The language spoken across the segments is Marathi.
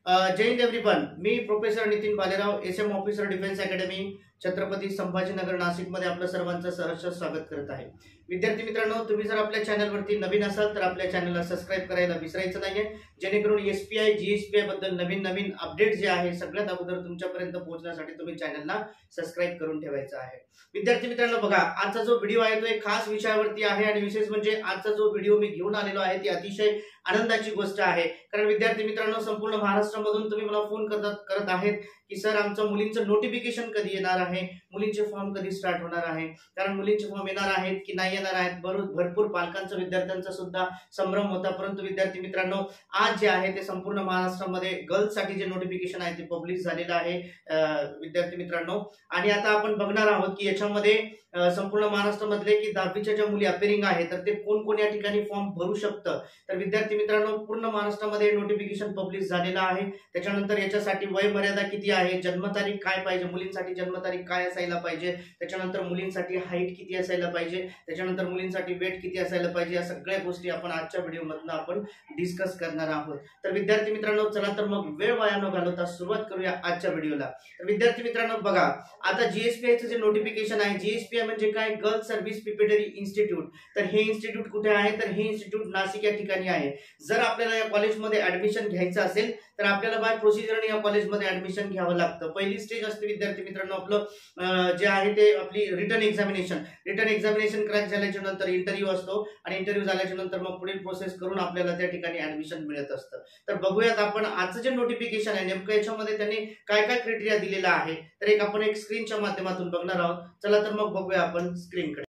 जय हिंद एव्हरीवन. मी professor Nitin Bhalerao, SM officer defence academy, Chhatrapati Sambhajinagar, नाशिकमध्ये आपलं सर्वांचं सहर्ष स्वागत करत आहे. विद्यार्थी मित्रांनो, तुम्ही जर आपल्या चॅनलवरती नवीन असाल तर आपल्या चॅनलला सबस्क्राइब करायला विसरायचं नाहीये, जेणेकरून एसपीआय जीएसपीआय बद्दल नवीन अपडेट जे आहे सगळ्यात अगोदर तुमच्यापर्यंत पोहोचण्यासाठी तुम्ही चॅनलला सबस्क्राइब करून ठेवायचं आहे. विद्यार्थी मित्रांनो, बघा, आजचा जो व्हिडिओ आहे तो एक खास विषयावरती आहे आणि विशेष म्हणजे आजचा जो व्हिडिओ मी घेऊन आलेलो आहे ती अतिशय आनंदाची गोष्ट आहे. कारण विद्यार्थी मित्रांनो, संपूर्ण महाराष्ट्रामधून तुम्ही मला फोन करत आहेत की सर, आमचं मुलींचं नोटिफिकेशन कधी येणार आहे, मुलींचे फॉर्म कधी स्टार्ट होणार आहे, कारण मुलींचे फॉर्म येणार आहेत की नाही येणार आहेत. भरपूर पालकांचा विद्यार्थ्यांचा सुद्धा संभ्रम होता. परंतु विद्यार्थी मित्रांनो, आज जे आहे ते संपूर्ण महाराष्ट्रामध्ये गर्ल्ससाठी जे नोटिफिकेशन आहे ते पब्लिश झालेलं आहे विद्यार्थी मित्रांनो. आणि आता आपण बघणार आहोत की याच्यामध्ये संपूर्ण महाराष्ट्रामधले की 10वीच्या ज्या मुली अपेरिंग आहेत तर ते कोण या ठिकाणी फॉर्म भरू शकतं. तर विद्यार्थी मित्रांनो, पूर्ण महाराष्ट्रामध्ये नोटिफिकेशन पब्लिश झालेलं आहे. त्याच्यानंतर याच्यासाठी वय मर्यादा किती आहे, जन्मतारीख काय पाहिजे, मुलींसाठी जन्मतारीख काय असायला पाहिजे, त्याच्यानंतर मुलींसाठी हाईट किती असायला पाहिजे, त्याच्यानंतर मुलींसाठी वेट किती असायला पाहिजे, या सगळ्या गोष्टी आपण आजच्या व्हिडिओमधून आपण डिस्कस करणार आहोत. तर विद्यार्थी मित्रांनो, चला तर मग वेळ वाया न घालवता सुरुवात करूया आजच्या व्हिडिओला. तर विद्यार्थी मित्रांनो, बघा, आता जीएसपीआयचं जे नोटिफिकेशन आहे, जीएसपीआय म्हणजे काय, गर्ल्स सर्व्हिस प्रिपरेटरी इन्स्टिट्यूट. तर हे इन्स्टिट्यूट कुठे आहे, तर हे इन्स्टिट्यूट नाशिक या ठिकाणी आहे. जर आपल्याला या कॉलेजमध्ये ऍडमिशन घ्यायचं असेल तर आपल्याला बाय प्रोसिजरने या कॉलेजमध्ये ऍडमिशन घ्यावं लागतं. पहिली स्टेज असते विद्यार्थी मित्रांनो आपलं जे आहे ते आपली रिटर्न एक्झामिनेशन क्रॅक झाल्याच्या नंतर इंटरव्ह्यू असतो आणि इंटरव्ह्यू झाल्याच्या नंतर मग पुढील प्रोसेस करून आपल्याला त्या ठिकाणी ऍडमिशन मिळत असतं. तर बघूयात आपण आजचं जे नोटिफिकेशन आहे नेमकं याच्यामध्ये त्यांनी काय काय क्रायटेरिया दिलेला आहे. तर आपण एक स्क्रीनच्या माध्यमातून बघणार आहोत. चला तर मग बघूया आपण स्क्रीनकडे.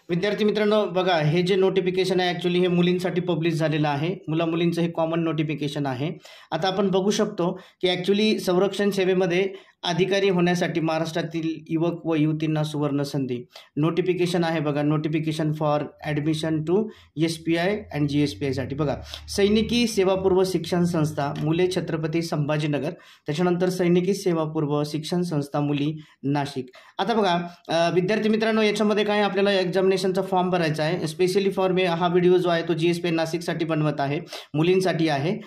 विद्यार्थी मित्रांनो, बघा, हे जे नोटिफिकेशन आहे ॲक्च्युली हे मुलींसाठी पब्लिश झालेलं आहे. मुलींचं हे कॉमन नोटिफिकेशन आहे. आता आपण बघू शकतो की ॲक्च्युली संरक्षण सेवेमध्ये अधिकारी होण्यासाठी महाराष्ट्रातील युवक व युवतींना सुवर्ण संधी. नोटिफिकेशन आहे बघा, notification for admission to SPI and जीएसपीआयसाठी. बघा, सैनिकी सेवापूर्व शिक्षण संस्था मुले छत्रपती संभाजीनगर, त्याच्यानंतर सैनिकी सेवापूर्व शिक्षण संस्था मुली नाशिक. आता बघा विद्यार्थी मित्रांनो, याच्यामध्ये काय आपल्याला एक्झामिनेशनचा फॉर्म भरायचा आहे. स्पेशली फॉर हा व्हिडिओ जो आहे तो जीएसपीआय नाशिकसाठी बनवत आहे, मुलींसाठी आहे.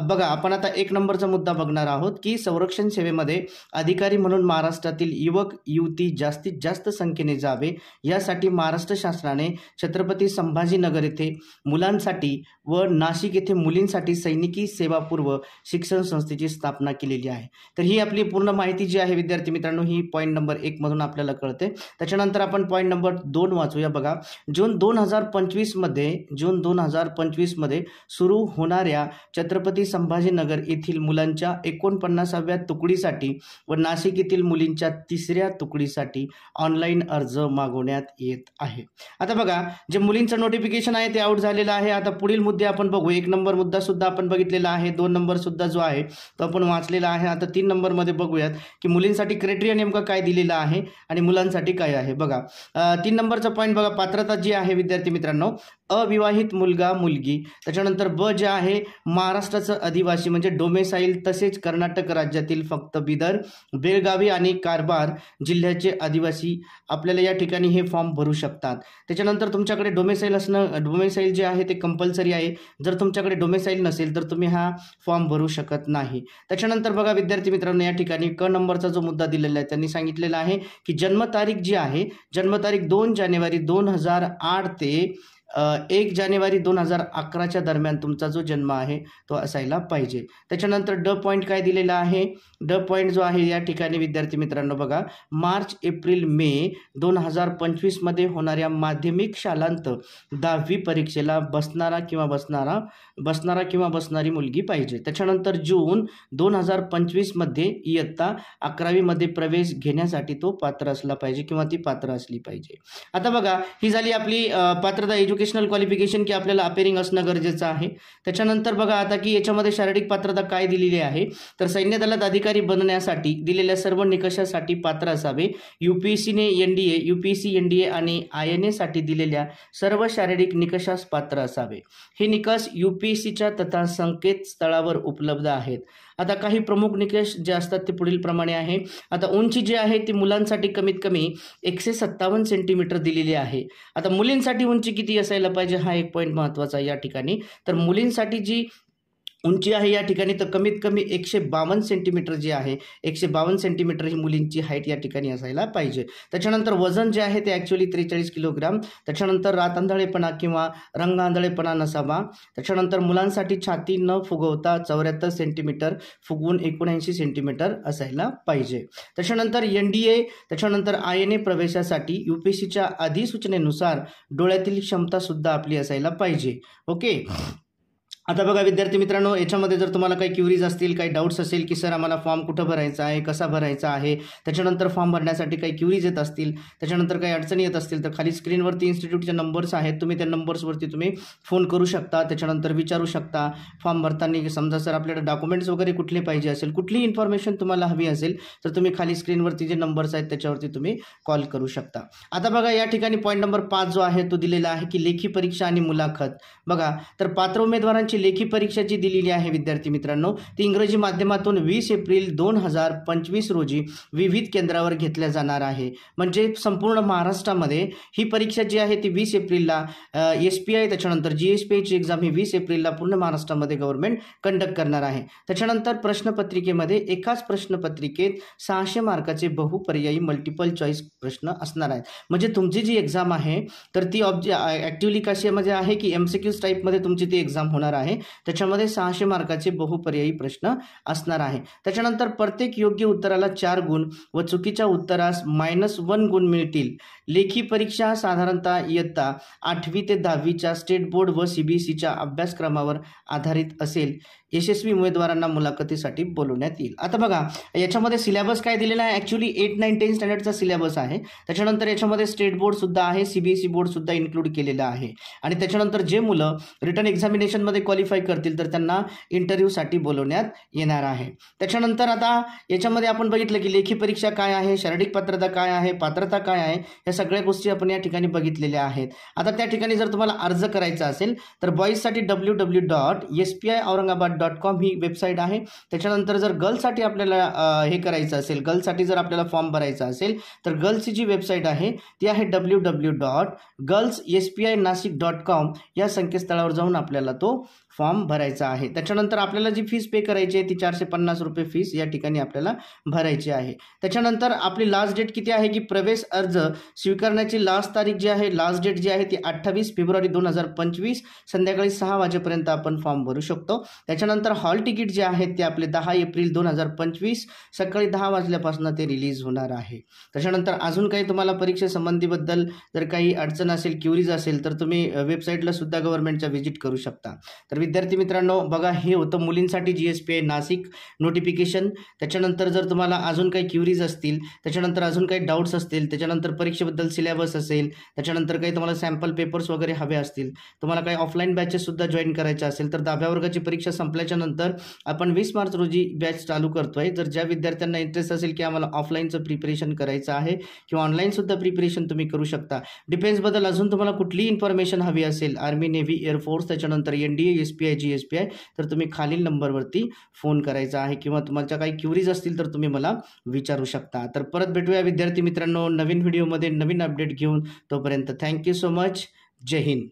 बघा, आपण आता 1 नंबरचा मुद्दा बघणार आहोत की संरक्षण सेवेमध्ये अधिकारी म्हणून महाराष्ट्रातील युवक युवती जास्तीत जास्त संख्येने जावे यासाठी महाराष्ट्र शासनाने छत्रपती संभाजीनगर येथे मुलांसाठी व नाशिक येथे मुलींसाठी सैनिकी सेवापूर्व शिक्षण संस्थेची स्थापना केलेली आहे. तर ही आपली पूर्ण माहिती जी आहे विद्यार्थी मित्रांनो, ही पॉईंट नंबर 1 मधून आपल्याला कळते. त्याच्यानंतर आपण पॉईंट नंबर 2 वाचूया. बघा, जून 2025 मध्ये सुरू होणाऱ्या छत्रपती संभाजीनगर येथील मुलांच्या 49व्या तुकडीसाठी व नाशिक येथील मुलींच्या 3ऱ्या तुकडीसाठी ऑनलाईन अर्ज मागवण्यात येत आहे. आता बघा, जे मुलींचं नोटिफिकेशन आहे ते आउट झालेलं आहे. आता पुढील मुद्दे आपण बघू. 1 नंबर मुद्दा सुद्धा आपण बघितलेला आहे, 2 नंबर सुद्धा जो आहे तो आपण वाचलेला आहे. आता 3 नंबरमध्ये बघूयात की मुलींसाठी क्रायटेरिया नेमका काय दिलेला आहे आणि मुलांसाठी काय आहे. बघा, 3 नंबरचा पॉईंट बघा, पात्रता जी आहे विद्यार्थी मित्रांनो, अविवाहित मुलगा मुलगी. त्याच्यानंतर ब जे आहे महाराष्ट्राचं आदिवासी म्हणजे डोमेसाईल, तसेच कर्नाटक राज्यातील फक्त बिदर, बेळगावी आणि कारवार जिल्ह्याचे आदिवासी आपल्याला या ठिकाणी हे फॉर्म भरू शकतात. त्याच्यानंतर तुमच्याकडे डोमेसाईल जे आहे ते कंपल्सरी आहे. जर तुमच्याकडे डोमेसाईल नसेल तर तुम्ही हा फॉर्म भरू शकत नाही. त्याच्यानंतर बघा विद्यार्थी मित्रांनो, या ठिकाणी क नंबरचा जो मुद्दा दिलेला आहे त्यांनी सांगितलेला आहे की जन्मतारीख जी आहे, जन्मतारीख 2 जानेवारी 2008 ते 1 जानेवारी 2011च्या दरम्यान तुमचा जो जन्म आहे तो असायला पाहिजे. त्याच्यानंतर ड पॉईंट काय दिलेला आहे, ड पॉईंट जो आहे या ठिकाणी विद्यार्थी मित्रांनो बघा, मार्च एप्रिल मे 2025 मध्ये होणाऱ्या माध्यमिक शालांत 10वी परीक्षेला बसणारा किंवा बसणारी मुलगी पाहिजे. त्याच्यानंतर जून 2025 मध्ये इयत्ता 11वी मध्ये प्रवेश घेण्यासाठी तो पात्र असला पाहिजे किंवा ती पात्र असली पाहिजे. आता बघा, ही झाली आपली पात्रता, एज्युकेशनल क्वालिफिकेशन की आपल्याला अपेरिंग असणं गरजेचं आहे. त्याच्यानंतर बघा आता की याच्यामध्ये शारीरिक पात्रता काय दिलेली आहे, तर सैन्य दलात अधिकारी बनण्यासाठी दिलेल्या सर्व निकषासाठी पात्र असावे. यूपीएससी एनडीए आणि आयएनए साठी दिलेल्या सर्व शारीरिक निकषास पात्र असावे. हे निकष यूपीएससीच्या तथा संकेतस्थळावर उपलब्ध आहेत. आता काही प्रमुख निकष जे असतात ते पुढील प्रमाणे आहे. आता उंची जी आहे ती मुलांसाठी कमीत कमी 157 सेंटीमीटर दिलेली आहे. आता मुलींसाठी उंची किती असायला पाहिजे हा एक पॉईंट महत्त्वाचा आहे या ठिकाणी. तर मुलींसाठी जी उंची आहे या ठिकाणी तर कमीत कमी 152 सेंटीमीटर जी आहे 152 सेंटीमीटर ही मुलींची हाईट या ठिकाणी असायला पाहिजे. त्याच्यानंतर वजन जे आहे ते ॲक्च्युली 43 किलोग्राम. त्याच्यानंतर रातआंधळेपणा किंवा रंगआंधळेपणा नसावा. त्याच्यानंतर मुलांसाठी छाती न फुगवता 74 सेंटीमीटर फुगवून 79 सेंटीमीटर असायला पाहिजे. त्याच्यानंतर NDA त्याच्यानंतर INA प्रवेशासाठी UPSCच्या अधिसूचनेनुसार डोळ्यातील क्षमतासुद्धा आपली असायला पाहिजे. ओके. आता बघा विद्यार्थी मित्रांनो, याच्यामध्ये जर तुम्हाला काही क्युरीज असतील, काही डाऊट्स असेल की सर आम्हाला फॉर्म कुठं भरायचा आहे, कसा भरायचा आहे, त्याच्यानंतर फॉर्म भरण्यासाठी काही क्युरीज येत असतील, त्याच्यानंतर काही अडचणी येत असतील तर खाली स्क्रीनवरती इन्स्टिट्यूटचे नंबर्स आहेत, तुम्ही त्या नंबर्सवरती तुम्ही फोन करू शकता. त्याच्यानंतर विचारू शकता. फॉर्म भरताना समजा सर आपल्याला डॉक्युमेंट्स वगैरे कुठले पाहिजे असेल, कुठलीही इन्फॉर्मेशन तुम्हाला हवी असेल तर तुम्ही खाली स्क्रीनवरती जे नंबर्स आहेत त्याच्यावरती तुम्ही कॉल करू शकता. आता बघा या ठिकाणी पॉईंट नंबर 5 जो आहे तो दिलेला आहे की लेखी परीक्षा आणि मुलाखत. बघा तर पात्र उमेदवारांची लेखी परीक्षा जी दिलेली आहे विद्यार्थी मित्रांनो ती इंग्रजी माध्यमातून 20 एप्रिल 2025 रोजी विविध केंद्रावर घेतल्या जाणार आहे. म्हणजे संपूर्ण महाराष्ट्रामध्ये ही परीक्षा जी आहे ती 20 एप्रिलला SPI त्याच्यानंतर GSPI ची एक्झाम ही 20 एप्रिलला पूर्ण महाराष्ट्रामध्ये गव्हर्नमेंट कंडक्ट करणार आहे. त्याच्यानंतर प्रश्नपत्रिकेमध्ये एकाच प्रश्नपत्रिकेत 600 मार्काचे बहुपर्यायी मल्टिपल चॉईस प्रश्न असणार आहेत. म्हणजे तुमची जी एक्झाम आहे तर ती ॲक्च्युअली कशामध्ये आहे की MCQs टाईपमध्ये तुमची ती एक्झाम होणार आहे. त्याच्यामध्ये 600 मार्काचे बहुपर्यायी प्रश्न असणार आहे. त्याच्यानंतर प्रत्येक योग्य उत्तराला 4 गुण व चुकीच्या उत्तरास -1 गुण मिळतील. लेखी परीक्षा साधारणतः इयत्ता 8वी ते 10वीच्या स्टेट बोर्ड व CBSEच्या अभ्यासक्रमावर आधारित असेल. यशस्वी उमेदवारांना मुलाखतीसाठी बोलवण्यात येईल. आता बघा याच्यामध्ये सिलेबस काय दिलेला आहे, ॲक्च्युली 8, 9, 10 स्टँडर्डचा सिलेबस आहे. त्याच्यानंतर याच्यामध्ये स्टेट बोर्डसुद्धा आहे, CBSE बोर्डसुद्धा इन्क्लूड केलेलं आहे. आणि त्याच्यानंतर जे मुलं रिटर्न एक्झामिनेशनमध्ये क्वालिफाय करतील तर त्यांना इंटरव्ह्यूसाठी बोलवण्यात येणार आहे. त्याच्यानंतर आता याच्यामध्ये आपण बघितलं की लेखी परीक्षा काय आहे, शारीरिक पात्रता काय आहे, पात्रता काय आहे, या सगळ्या गोष्टी आपण या ठिकाणी बघितलेल्या आहेत. आता त्या ठिकाणी जर तुम्हाला अर्ज करायचा असेल तर बॉईजसाठी www.spiaurangabad.com ही वेबसाईट आहे. त्याच्यानंतर जर गर्ल्ससाठी आपल्याला हे करायचं असेल, गर्ल्ससाठी जर आपल्याला फॉर्म भरायचा असेल तर गर्ल्सची जी वेबसाईट आहे ती आहे www.girlsspinasik.com या संकेतस्थळावर जाऊन आपल्याला तो फॉर्म भरायचा आहे. त्याच्यानंतर आपल्याला जी फीस पे करायची आहे ती 450 रुपये फीस या ठिकाणी आपल्याला भरायची आहे. त्याच्यानंतर आपली लास्ट डेट किती आहे की प्रवेश अर्ज स्वीकारण्याची लास्ट तारीख जी आहे, लास्ट डेट जी आहे ती 28 फेब्रुवारी 2025 संध्याकाळी 6 वाजेपर्यंत आपण फॉर्म भरू शकतो. त्याच्यानंतर हॉल तिकीट जे आहे ते आपले 10 एप्रिल 2025 सकाळी 10 वाजल्यापासून ते रिलीज होणार आहे. त्याच्यानंतर अजून काही तुम्हाला परीक्षेसंबंधीबद्दल जर काही अडचण असेल, क्युरीज असेल तर तुम्ही वेबसाईटला सुद्धा गव्हर्नमेंटच्या व्हिजिट करू शकता. तर विद्यार्थी मित्रांनो बघा हे होतं मुलींसाठी GSPI नाशिक नोटिफिकेशन. त्याच्यानंतर जर तुम्हाला अजून काही क्युरीज असतील, त्याच्यानंतर अजून काही डाऊट्स असतील, त्याच्यानंतर परीक्षेबद्दल सिलेबस असेल, त्याच्यानंतर काही तुम्हाला सॅम्पल पेपर्स वगैरे हवे असतील, तुम्हाला काही ऑफलाईन बॅचेस सुद्धा जॉईन करायचे असेल तर 10व्या वर्गाची परीक्षा संपल्याच्या नंतर आपण 20 मार्च रोजी बॅच चालू करतोय. जर ज्या विद्यार्थ्यांना इंटरेस्ट असेल की आम्हाला ऑफलाईनचं प्रिपरेशन करायचं आहे किंवा ऑनलाईन सुद्धा प्रिपरेशन तुम्ही करू शकता, डिफेन्सबद्दल अजून तुम्हाला कुठलीही इन्फॉर्मेशन हवी असेल, आर्मी, नेव्ही, एअरफोर्स, त्याच्यानंतर NDA, SPI, GSPI तर तुम्ही खालील नंबरवरती फोन करायचा आहे किंवा तुम्हाला काही क्युरीज असतील तर तुम्ही मला विचारू शकता. तर परत भेटूया विद्यार्थी मित्रांनो नवीन व्हिडिओमध्ये नवीन अपडेट घेऊन. तोपर्यंत थँक्यू सो मच. जय हिंद.